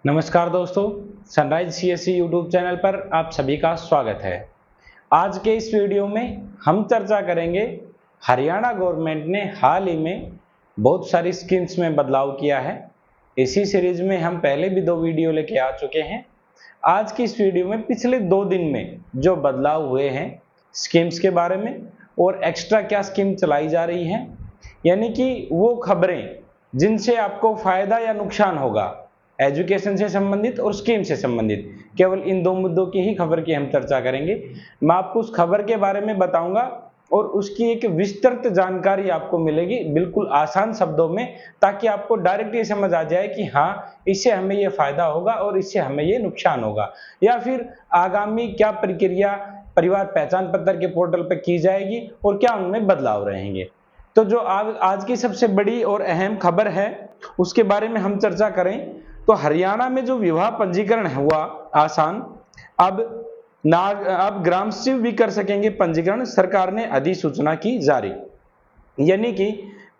नमस्कार दोस्तों, sunrise CSC YouTube channel पर आप सभी का स्वागत है। आज के इस वीडियो में हम चर्चा करेंगे हरियाणा गवर्नमेंट ने हाल ही में बहुत सारी स्कीम्स में बदलाव किया है। इसी सीरीज में हम पहले भी 2 वीडियो लेके आ चुके हैं। आज की इस वीडियो में पिछले 2 दिन में जो बदलाव हुए हैं स्कीम्स के बारे में और एक्स्ट्रा क्या स्कीम चलाई जा रही है, यानी कि वो खबरें जिनसे आपको फायदा या नुकसान होगा, एजुकेशन से संबंधित और स्कीम से संबंधित, केवल इन 2 मुद्दों की ही खबर की हम चर्चा करेंगे। मैं आपको उस खबर के बारे में बताऊंगा और उसकी एक विस्तृत जानकारी आपको मिलेगी बिल्कुल आसान शब्दों में, ताकि आपको डायरेक्ट ये समझ आ जाए कि हाँ, इससे हमें ये फायदा होगा और इससे हमें ये नुकसान होगा, या फिर आगामी क्या प्रक्रिया परिवार पहचान पत्र के पोर्टल पर की जाएगी और क्या उनमें बदलाव रहेंगे। तो जो आज की सबसे बड़ी और अहम खबर है उसके बारे में हम चर्चा करें तो हरियाणा में जो विवाह पंजीकरण हुआ आसान, अब ग्राम सेवक भी कर सकेंगे पंजीकरण। सरकार ने अधिसूचना की जारी, यानी कि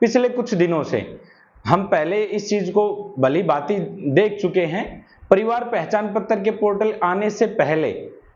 पिछले कुछ दिनों से हम पहले इस चीज को भली भांति देख चुके हैं। परिवार पहचान पत्र के पोर्टल आने से पहले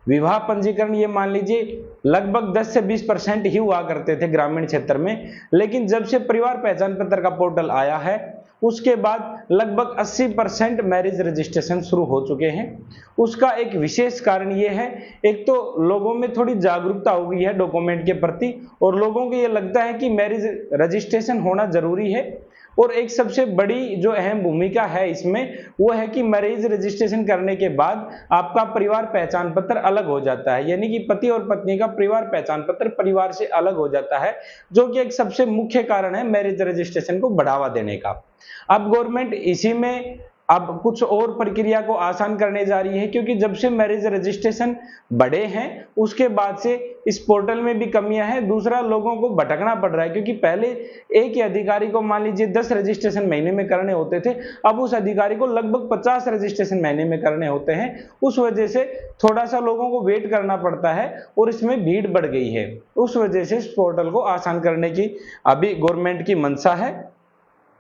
विवाह पंजीकरण ये मान लीजिए लगभग 10 से 20% ही हुआ करते थे ग्रामीण क्षेत्र में, लेकिन जब से परिवार पहचान पत्र का पोर्टल आया है उसके बाद लगभग 80% मैरिज रजिस्ट्रेशन शुरू हो चुके हैं। उसका एक विशेष कारण ये है, एक तो लोगों में थोड़ी जागरूकता हो गई है डॉक्यूमेंट के प्रति और लोगों को ये लगता है कि मैरिज रजिस्ट्रेशन होना जरूरी है। और एक सबसे बड़ी जो अहम भूमिका है इसमें वो है कि मैरिज रजिस्ट्रेशन करने के बाद आपका परिवार पहचान पत्र अलग हो जाता है, यानी कि पति और पत्नी का परिवार पहचान पत्र परिवार से अलग हो जाता है, जो कि एक सबसे मुख्य कारण है मैरिज रजिस्ट्रेशन को बढ़ावा देने का। अब गवर्नमेंट इसी में अब कुछ और प्रक्रिया को आसान करने जा रही है, क्योंकि जब से मैरिज रजिस्ट्रेशन बढ़े हैं उसके बाद से इस पोर्टल में भी कमियां हैं। दूसरा, लोगों को भटकना पड़ रहा है, क्योंकि पहले एक ही अधिकारी को मान लीजिए 10 रजिस्ट्रेशन महीने में करने होते थे, अब उस अधिकारी को लगभग 50 रजिस्ट्रेशन महीने में करने होते हैं। उस वजह से थोड़ा सा लोगों को वेट करना पड़ता है और इसमें भीड़ बढ़ गई है। उस वजह से इस पोर्टल को आसान करने की अभी गवर्नमेंट की मंशा है।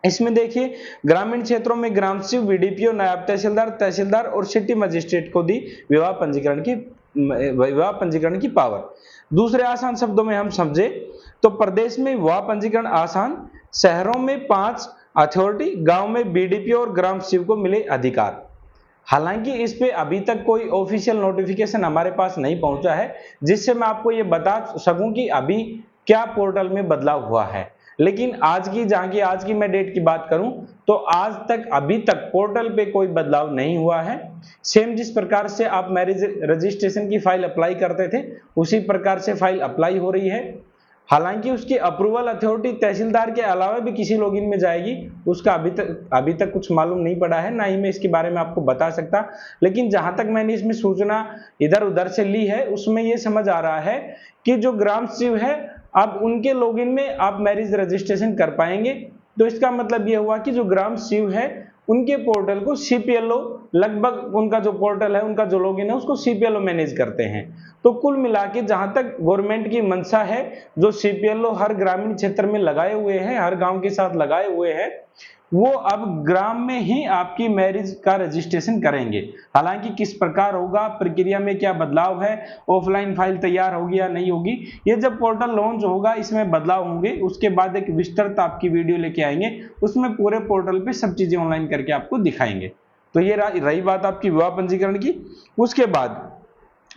इसमें देखिए, ग्रामीण क्षेत्रों में ग्राम सेवक, वीडीपीओ, नायब तहसीलदार और सिटी मजिस्ट्रेट को दी विवाह पंजीकरण की पावर। दूसरे आसान शब्दों में हम समझे तो प्रदेश में विवाह पंजीकरण आसान, शहरों में 5 अथॉरिटी, गांव में बीडीपीओ और ग्राम सेवक को मिले अधिकार। हालांकि इस पे अभी तक कोई ऑफिशियल नोटिफिकेशन हमारे पास नहीं पहुंचा है जिससे मैं आपको ये बता सकूं कि अभी क्या पोर्टल में बदलाव हुआ है। लेकिन आज की मैं डेट की बात करूं तो आज तक अभी तक पोर्टल पे कोई बदलाव नहीं हुआ है। सेम जिस प्रकार से आप मैरिज रजिस्ट्रेशन की फाइल अप्लाई करते थे उसी प्रकार से फाइल अप्लाई हो रही है। हालांकि उसकी अप्रूवल अथॉरिटी तहसीलदार के अलावा भी किसी लॉगिन में जाएगी, उसका अभी तक कुछ मालूम नहीं पड़ा है, ना ही मैं इसके बारे में आपको बता सकता। लेकिन जहां तक मैंने इसमें सूचना इधर उधर से ली है उसमें यह समझ आ रहा है कि जो ग्राम सेवक है अब उनके लॉगिन में आप मैरिज रजिस्ट्रेशन कर पाएंगे। तो इसका मतलब यह हुआ कि जो ग्राम सेवक है उनके पोर्टल को सीपीएलओ, लगभग उनका जो पोर्टल है उनका जो लॉगिन है उसको सीपीएलओ मैनेज करते हैं। तो कुल मिला के जहां तक गवर्नमेंट की मंशा है, जो सीपीएलओ हर ग्रामीण क्षेत्र में लगाए हुए हैं, हर गांव के साथ लगाए हुए हैं, वो अब ग्राम में ही आपकी मैरिज का रजिस्ट्रेशन करेंगे। हालांकि किस प्रकार होगा, प्रक्रिया में क्या बदलाव है, ऑफलाइन फाइल तैयार होगी या नहीं होगी, ये जब पोर्टल लॉन्च होगा इसमें बदलाव होंगे। उसके बाद एक विस्तृत आपकी वीडियो लेके आएंगे, उसमें पूरे पोर्टल पे सब चीजें ऑनलाइन करके आपको दिखाएंगे। तो ये रही बात आपकी विवाह पंजीकरण की। उसके बाद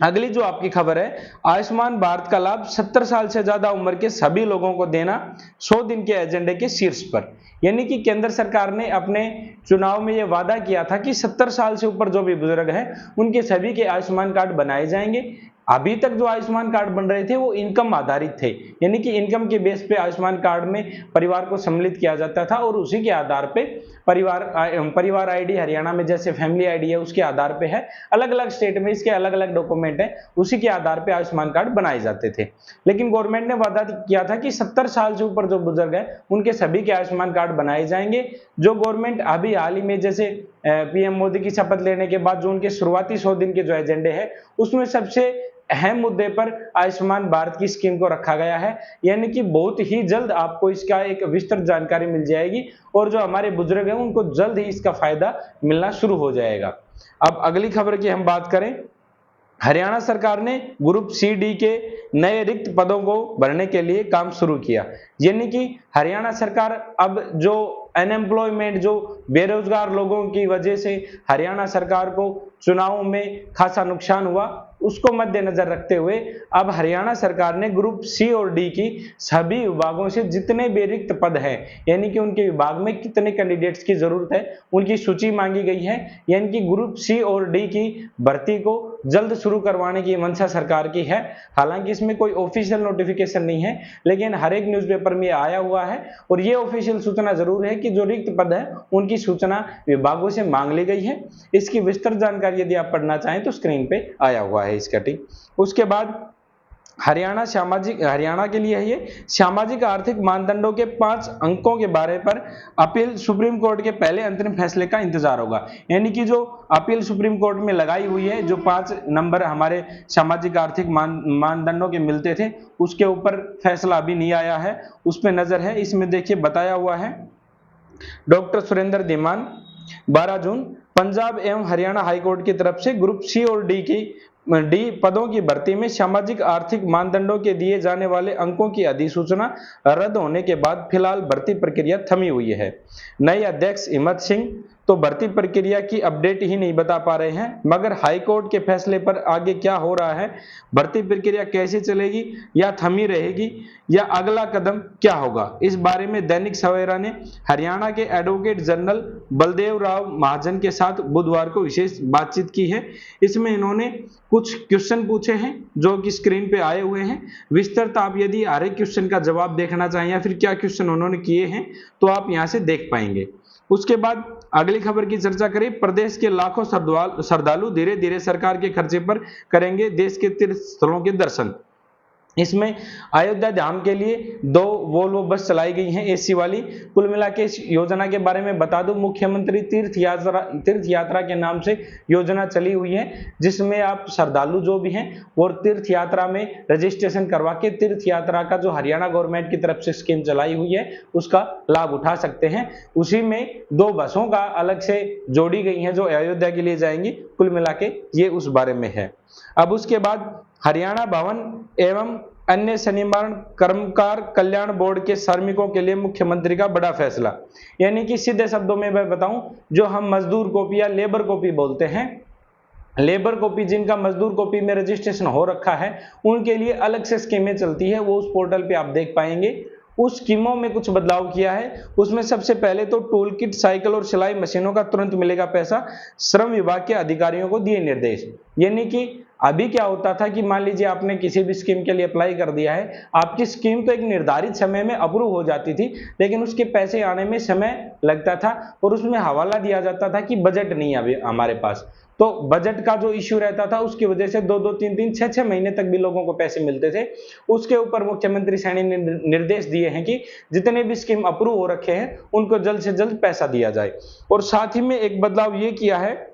अगली जो आपकी खबर है, आयुष्मान भारत का लाभ 70 साल से ज्यादा उम्र के सभी लोगों को देना 100 दिन के एजेंडे के शीर्ष पर। यानी कि केंद्र सरकार ने अपने चुनाव में यह वादा किया था कि 70 साल से ऊपर जो भी बुजुर्ग हैं उनके सभी के आयुष्मान कार्ड बनाए जाएंगे। अभी तक जो आयुष्मान कार्ड बन रहे थे वो इनकम आधारित थे, यानी कि इनकम के बेस पे आयुष्मान कार्ड में परिवार को सम्मिलित किया जाता था और उसी के आधार पे परिवार आईडी हरियाणा में जैसे फैमिली आईडी है उसके आधार पे है, अलग अलग स्टेट में इसके अलग अलग डॉक्यूमेंट है, उसी के आधार पे आयुष्मान कार्ड बनाए जाते थे। लेकिन गवर्नमेंट ने वादा किया था कि 70 साल से ऊपर जो बुजुर्ग है उनके सभी के आयुष्मान कार्ड बनाए जाएंगे। जो गवर्नमेंट अभी हाल ही में जैसे पीएम मोदी की शपथ लेने के बाद जो उनके शुरुआती 100 दिन के जो एजेंडे है उसमें सबसे अहम मुद्दे पर आयुष्मान भारत की स्कीम को रखा गया है। यानी कि बहुत ही जल्द आपको इसका एक विस्तृत जानकारी मिल जाएगी और जो हमारे बुजुर्ग हैं उनको जल्द ही इसका फायदा मिलना शुरू हो जाएगा। अब अगली खबर की हम बात करें, हरियाणा सरकार ने ग्रुप सी डी के नए रिक्त पदों को भरने के लिए काम शुरू किया। यानी कि हरियाणा सरकार अब जो अनएम्प्लॉयमेंट, जो बेरोजगार लोगों की वजह से हरियाणा सरकार को चुनावों में खासा नुकसान हुआ, उसको मद्देनजर रखते हुए अब हरियाणा सरकार ने ग्रुप सी और डी की सभी विभागों से जितने भी रिक्त पद हैं, यानी कि उनके विभाग में कितने कैंडिडेट्स की जरूरत है, उनकी सूची मांगी गई है। यानी कि ग्रुप सी और डी की भर्ती को जल्द शुरू करवाने की मंशा सरकार की है। हालांकि इसमें कोई ऑफिशियल नोटिफिकेशन नहीं है, लेकिन हर एक न्यूज़पेपर में आया हुआ है और ये ऑफिशियल सूचना जरूर है कि जो रिक्त पद है उनकी सूचना विभागों से मांग ली गई है। इसकी विस्तृत जानकारी यदि आप पढ़ना चाहें तो स्क्रीन पे आया हुआ है इसका। ठीक, उसके बाद हरियाणा के लिए है ये सामाजिक आर्थिक मानदंडों के 5 अंकों के बारे पर अपील सुप्रीम कोर्ट के पहले अंतरिम फैसले का इंतजार होगा। यानी कि जो अपील सुप्रीम कोर्ट में लगाई हुई है, जो 5 नंबर हमारे सामाजिक आर्थिक मानदंडों के मिलते थे, उसके ऊपर फैसला अभी नहीं आया है, उस पर नजर है। इसमें देखिए बताया हुआ है, डॉक्टर सुरेंद्र धीमान 12 जून पंजाब एवं हरियाणा हाईकोर्ट की तरफ से ग्रुप सी और डी पदों की भर्ती में सामाजिक आर्थिक मानदंडों के दिए जाने वाले अंकों की अधिसूचना रद्द होने के बाद फिलहाल भर्ती प्रक्रिया थमी हुई है। नए अध्यक्ष हिम्मत सिंह तो भर्ती प्रक्रिया की अपडेट ही नहीं बता पा रहे हैं, मगर हाईकोर्ट के फैसले पर आगे क्या हो रहा है, भर्ती प्रक्रिया कैसे चलेगी या थमी रहेगी या अगला कदम क्या होगा, इस बारे में दैनिक सवेरा ने हरियाणा के एडवोकेट जनरल बलदेव राव महाजन के साथ बुधवार को विशेष बातचीत की है। इसमें इन्होंने कुछ क्वेश्चन पूछे हैं जो कि स्क्रीन पे आए हुए हैं। विस्तृत आप यदि हर एक क्वेश्चन का जवाब देखना चाहें या फिर क्या क्वेश्चन उन्होंने किए हैं तो आप यहां से देख पाएंगे। उसके बाद अगली खबर की चर्चा करें, प्रदेश के लाखों श्रद्धालु धीरे धीरे सरकार के खर्चे पर करेंगे देश के तीर्थ स्थलों के दर्शन। इसमें अयोध्या धाम के लिए 2 वोल्वो बस चलाई गई हैं एसी वाली। कुल मिला के इस योजना के बारे में बता दूं, मुख्यमंत्री तीर्थ यात्रा के नाम से योजना चली हुई है, जिसमें आप श्रद्धालु जो भी हैं वो तीर्थ यात्रा में रजिस्ट्रेशन करवा के तीर्थ यात्रा का जो हरियाणा गवर्नमेंट की तरफ से स्कीम चलाई हुई है उसका लाभ उठा सकते हैं। उसी में 2 बसों का अलग से जोड़ी गई हैं जो अयोध्या के लिए जाएंगी। कुल मिला के ये उस बारे में है। अब उसके बाद हरियाणा भवन एवं अन्य सन्निर्माण कर्मकार कल्याण बोर्ड के श्रमिकों के लिए मुख्यमंत्री का बड़ा फैसला। यानी कि सीधे शब्दों में मैं बताऊं, जो हम मजदूर कॉपी या लेबर कॉपी बोलते हैं, लेबर कॉपी जिनका मजदूर कॉपी में रजिस्ट्रेशन हो रखा है उनके लिए अलग से स्कीमें चलती है, वो उस पोर्टल पे आप देख पाएंगे। उस स्कीमों में कुछ बदलाव किया है। उसमें सबसे पहले तो टूल किट, साइकिल और सिलाई मशीनों का तुरंत मिलेगा पैसा, श्रम विभाग के अधिकारियों को दिए निर्देश। यानी कि अभी क्या होता था कि मान लीजिए आपने किसी भी स्कीम के लिए अप्लाई कर दिया है, आपकी स्कीम तो एक निर्धारित समय में अप्रूव हो जाती थी, लेकिन उसके पैसे आने में समय लगता था और उसमें हवाला दिया जाता था कि बजट नहीं है अभी हमारे पास। तो बजट का जो इश्यू रहता था उसकी वजह से 2-2, 3-3, 6-6 महीने तक भी लोगों को पैसे मिलते थे। उसके ऊपर मुख्यमंत्री सैनी ने निर्देश दिए हैं कि जितने भी स्कीम अप्रूव हो रखे हैं उनको जल्द से जल्द पैसा दिया जाए। और साथ ही में एक बदलाव ये किया है,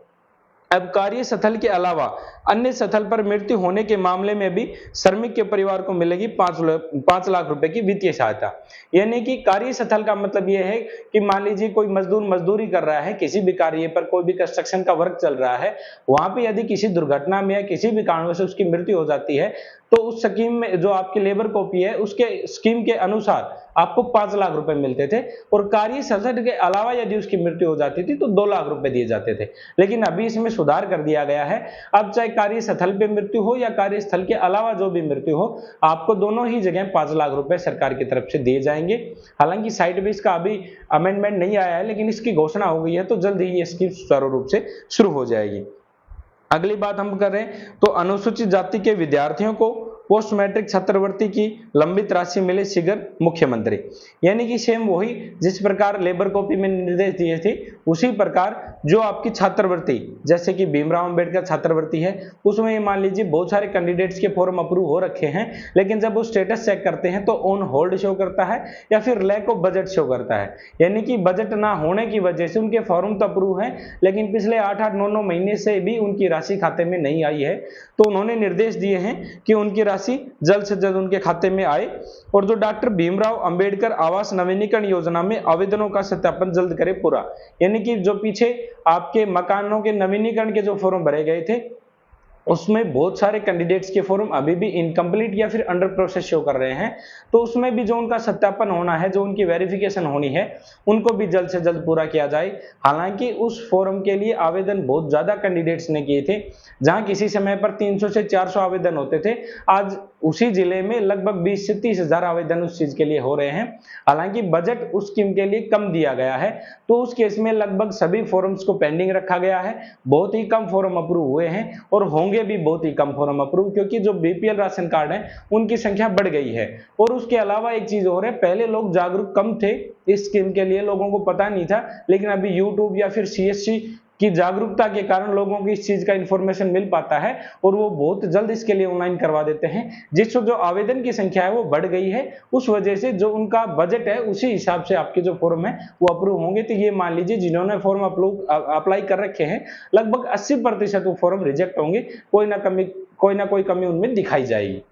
अब कार्यस्थल के अलावा अन्य स्थल पर मृत्यु होने के मामले में भी श्रमिक के परिवार को मिलेगी 5 लाख रुपए की वित्तीय सहायता। यानी कि कार्यस्थल का मतलब यह है कि मान लीजिए कोई मजदूर मजदूरी कर रहा है, किसी भी कार्य पर, कोई भी कंस्ट्रक्शन का वर्क चल रहा है, वहां पे यदि किसी दुर्घटना में या किसी भी कारणों से उसकी मृत्यु हो जाती है तो उस स्कीम में जो आपकी लेबर कॉपी है उसके स्कीम के अनुसार आपको 5 लाख रुपए मिलते थे, और कार्यस्थल के अलावा यदि उसकी मृत्यु हो जाती थी तो 2 लाख रुपए दिए जाते थे। लेकिन अभी इसमें सुधार कर दिया गया है, अब चाहे कार्यस्थल पे मृत्यु हो या कार्यस्थल के अलावा जो भी मृत्यु हो, आपको दोनों ही जगह 5 लाख रुपए सरकार की तरफ से दिए जाएंगे। हालांकि साइड पे इसका अभी अमेंडमेंट नहीं आया है, लेकिन इसकी घोषणा हो गई है तो जल्द ही ये स्कीम सुचारू रूप से शुरू हो जाएगी। अगली बात हम कर रहे हैं तो अनुसूचित जाति के विद्यार्थियों को पोस्ट मैट्रिक छात्रवृत्ति की लंबित राशि मिले शीघ्र, मुख्यमंत्री। यानी कि सेम वही जिस प्रकार लेबर कॉपी में निर्देश दिए थे उसी प्रकार जो आपकी छात्रवृत्ति, जैसे कि भीमराव अंबेडकर छात्रवृत्ति है, उसमें मान लीजिए बहुत सारे कैंडिडेट्स के फॉर्म अप्रूव हो रखे हैं, लेकिन जब वो स्टेटस चेक करते हैं तो ऑन होल्ड शो करता है या फिर लैक ऑफ बजट शो करता है। यानी कि बजट ना होने की वजह से उनके फॉर्म तो अप्रूव हैं, लेकिन पिछले 8-8, 9-9 महीने से भी उनकी राशि खाते में नहीं आई है। तो उन्होंने निर्देश दिए हैं कि उनकी राशि राशि जल्द से जल्द उनके खाते में आए और जो डॉक्टर भीमराव अंबेडकर आवास नवीनीकरण योजना में आवेदनों का सत्यापन जल्द करे पूरा। यानी कि जो पीछे आपके मकानों के नवीनीकरण के जो फॉर्म भरे गए थे उसमें बहुत सारे कैंडिडेट्स के फॉर्म अभी भी इनकम्प्लीट या फिर अंडर प्रोसेस शो कर रहे हैं, तो उसमें भी जो उनका सत्यापन होना है, जो उनकी वेरिफिकेशन होनी है, उनको भी जल्द से जल्द पूरा किया जाए। हालांकि उस फॉर्म के लिए आवेदन बहुत ज्यादा कैंडिडेट्स ने किए थे, जहां किसी समय पर 300 से 400 आवेदन होते थे, आज उसी जिले में लगभग 20 से 30 हजार आवेदन उस चीज के लिए हो रहे हैं। हालांकि बजट उस स्कीम के लिए कम दिया गया है, तो उस केस में लगभग सभी फॉर्म्स को पेंडिंग रखा गया है। बहुत ही कम फॉर्म अप्रूव हुए हैं और होंगे भी बहुत ही कम फॉर्म अप्रूव, क्योंकि जो बीपीएल राशन कार्ड है उनकी संख्या बढ़ गई है। और उसके अलावा एक चीज और है, पहले लोग जागरूक कम थे इस स्कीम के लिए, लोगों को पता नहीं था, लेकिन अभी यूट्यूब या फिर सीएससी की जागरूकता के कारण लोगों को इस चीज का इंफॉर्मेशन मिल पाता है और वो बहुत जल्द इसके लिए ऑनलाइन करवा देते हैं, जिससे जो आवेदन की संख्या है वो बढ़ गई है। उस वजह से जो उनका बजट है उसी हिसाब से आपके जो फॉर्म है वो अप्रूव होंगे। तो ये मान लीजिए जिन्होंने फॉर्म अप्लाई कर रखे हैं लगभग 80% वो फॉर्म रिजेक्ट होंगे, कोई ना कोई कमी उनमें दिखाई जाएगी।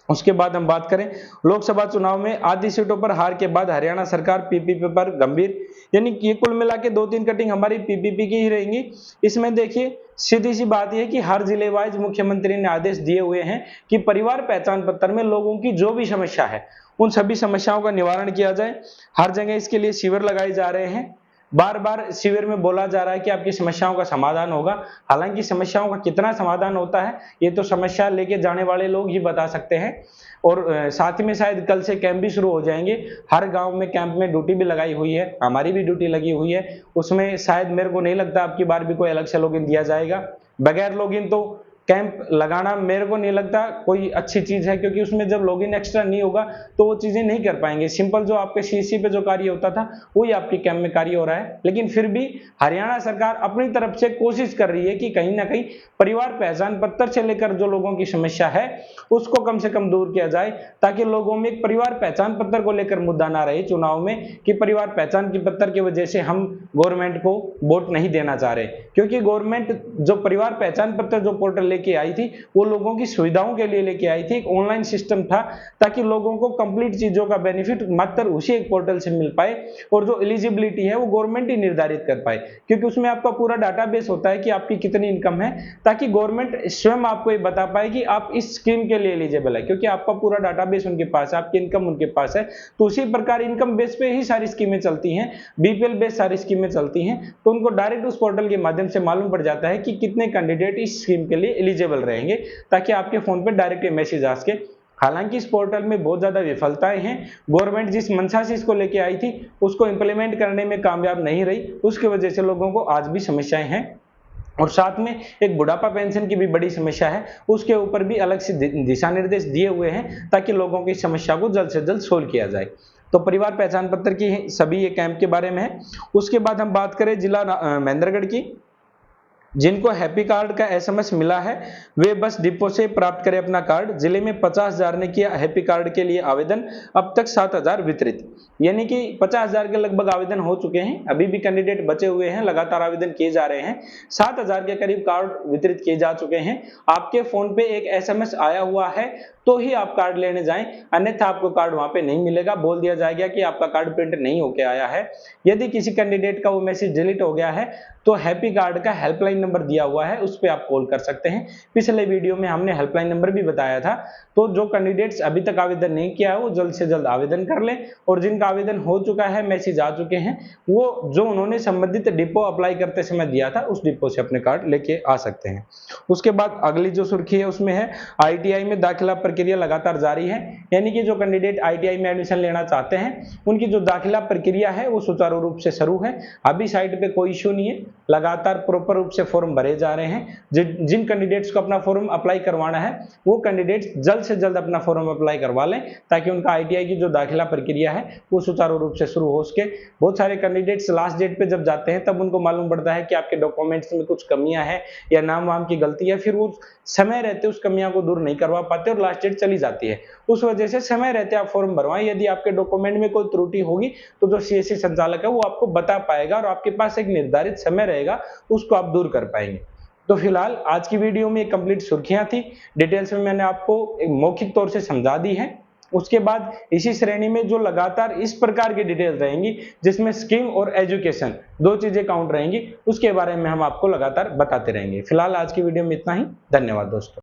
उसके बाद हम बात करें लोकसभा चुनाव में आधी सीटों पर हार के बाद हरियाणा सरकार पीपीपी पर गंभीर, यानी कि कुल मिला के 2-3 कटिंग हमारी पीपीपी की ही रहेंगी। इसमें देखिए सीधी सी बात यह है कि हर जिले वाइज मुख्यमंत्री ने आदेश दिए हुए हैं कि परिवार पहचान पत्र में लोगों की जो भी समस्या है उन सभी समस्याओं का निवारण किया जाए। हर जगह इसके लिए शिविर लगाए जा रहे हैं, बार बार शिविर में बोला जा रहा है कि आपकी समस्याओं का समाधान होगा। हालांकि समस्याओं का कितना समाधान होता है ये तो समस्या लेके जाने वाले लोग ही बता सकते हैं। और साथ में शायद कल से कैंप भी शुरू हो जाएंगे, हर गांव में कैंप में ड्यूटी भी लगाई हुई है, हमारी भी ड्यूटी लगी हुई है। उसमें शायद मेरे को नहीं लगता आपकी बार भी कोई अलग से लॉगिन दिया जाएगा। बगैर लॉगिन तो कैंप लगाना मेरे को नहीं लगता कोई अच्छी चीज है, क्योंकि उसमें जब लॉगिन एक्स्ट्रा नहीं होगा तो वो चीजें नहीं कर पाएंगे। सिंपल जो आपके सीसी पे जो कार्य होता था वही आपके कैंप में कार्य हो रहा है। लेकिन फिर भी हरियाणा सरकार अपनी तरफ से कोशिश कर रही है कि कहीं ना कहीं परिवार पहचान पत्र से लेकर जो लोगों की समस्या है उसको कम से कम दूर किया जाए, ताकि लोगों में एक परिवार पहचान पत्र को लेकर मुद्दा ना रहे चुनाव में कि परिवार पहचान की पत्र की वजह से हम गवर्नमेंट को वोट नहीं देना चाह रहे। क्योंकि गवर्नमेंट जो परिवार पहचान पत्र जो पोर्टल लेके आई थी वो लोगों की सुविधाओं के लिए लेके आई थी, एक ऑनलाइन सिस्टम था ताकि लोगों को कंप्लीट चीजों का बेनिफिट मात्र उसी एक पोर्टल से मिल पाए और जो एलिजिबिलिटी है वो गवर्नमेंट ही निर्धारित कर पाए, क्योंकि उसमें आपका पूरा डाटाबेस होता है कि आपकी कितनी इनकम है, ताकि गवर्नमेंट स्वयं आपको ये बता पाए कि आप इस स्कीम के लिए एलिजिबल है, क्योंकि आपका पूरा डाटाबेस उनके पास है, आपकी इनकम उनके पास है। तो उसी प्रकार इनकम बेस पे ही सारी स्कीमें चलती हैं, बीपीएल बेस सारी स्कीमें चलती हैं, तो उनको डायरेक्ट उस पोर्टल के माध्यम से मालूम पड़ जाता है कि कितने कैंडिडेट इस स्कीम के लिए एलिजिबल रहेंगे, ताकि आपके फोन पे डायरेक्ट मैसेज आ सके। हालांकि इस पोर्टल में बहुत ज्यादा विफलताएं हैं, गवर्नमेंट जिस मंशा से इसको लेके आई थी उसको इंप्लीमेंट करने में कामयाब नहीं रही, उसकी वजह से लोगों को आज भी समस्याएं हैं। और साथ में एक बुढ़ापा पेंशन की भी बड़ी समस्या है, उसके ऊपर भी अलग से दिशा निर्देश दिए हुए हैं ताकि लोगों की समस्या को जल्द से जल्द सोल्व किया जाए। तो परिवार पहचान पत्र की सभी ये कैंप के बारे में है। उसके बाद हम बात करें जिला महेंद्रगढ़ की, जिनको हैप्पी कार्ड का एसएमएस मिला है वे बस डिपो से प्राप्त करें अपना कार्ड। जिले में 50,000 ने किया हैप्पी कार्ड के लिए आवेदन, अब तक 7,000 वितरित, यानी कि 50,000 के लगभग आवेदन हो चुके हैं, अभी भी कैंडिडेट बचे हुए हैं, लगातार आवेदन किए जा रहे हैं। 7,000 के करीब कार्ड वितरित किए जा चुके हैं। आपके फोन पे एक एसएमएस आया हुआ है तो ही आप कार्ड लेने जाएं, अन्यथा आपको कार्ड वहां पे नहीं मिलेगा, बोल दिया जाएगा कि आपका कार्ड प्रिंट नहीं होके आया है। यदि किसी कैंडिडेट का वो मैसेज डिलीट हो गया है तो हैप्पी कार्ड का हेल्पलाइन नंबर दिया हुआ है, उस पर आप कॉल कर सकते हैं। पिछले वीडियो में हमने हेल्पलाइन नंबर भी बताया था। तो जो कैंडिडेट्स अभी तक आवेदन नहीं किया है वो जल्द से जल्द आवेदन कर लें, और जिनका आवेदन हो चुका है, मैसेज आ चुके हैं, वो जो उन्होंने संबंधित डिपो अप्लाई करते समय दिया था उस डिपो से अपने कार्ड लेके आ सकते हैं। उसके बाद अगली जो सुर्खी है उसमें है आईटीआई में दाखिला प्रक्रिया लगातार जारी है, यानी कि जो कैंडिडेट आईटीआई में एडमिशन लेना चाहते हैं उनकी जो दाखिला प्रक्रिया है वो सुचारू रूप से शुरू है। अभी साइट पे कोई इश्यू नहीं है, लगातार प्रॉपर रूप से फॉर्म भरे जा रहे हैं। जिन कैंडिडेट्स को अपना फॉर्म अप्लाई करवाना है वो कैंडिडेट्स जल्द से जल्द अपना फॉर्म अप्लाई करवा लें, ताकि उनका आईटीआई की जो दाखिला प्रक्रिया है वो सुचारू रूप से शुरू हो सके। बहुत सारे कैंडिडेट्स लास्ट डेट पे जब जाते हैं तब उनको मालूम पड़ता है कि आपके डॉक्यूमेंट्स में कुछ कमियां हैं या नाम वाम की गलती है, फिर वो समय रहते उस कमियां को दूर नहीं करवा पाते और लास्ट डेट चली जाती है। उस वजह से समय रहते आप फॉर्म भरवाएं। यदि आपके डॉक्यूमेंट में कोई त्रुटि होगी तो जो सीएससी संचालक है वो आपको बता पाएगा और आपके पास एक निर्धारित समय रहेगा, उसको आप दूर कर पाएंगे। तो फिलहाल आज की वीडियो में कंप्लीट सुर्खियां थी, डिटेल्स में मैंने आपको एक मौखिक तौर से समझा दी है। उसके बाद इसी श्रेणी में जो लगातार इस प्रकार की डिटेल्स रहेंगी जिसमें स्कीम और एजुकेशन दो चीजें काउंट रहेंगी, उसके बारे में हम आपको लगातार बताते रहेंगे। फिलहाल आज की वीडियो में इतना ही। धन्यवाद दोस्तों।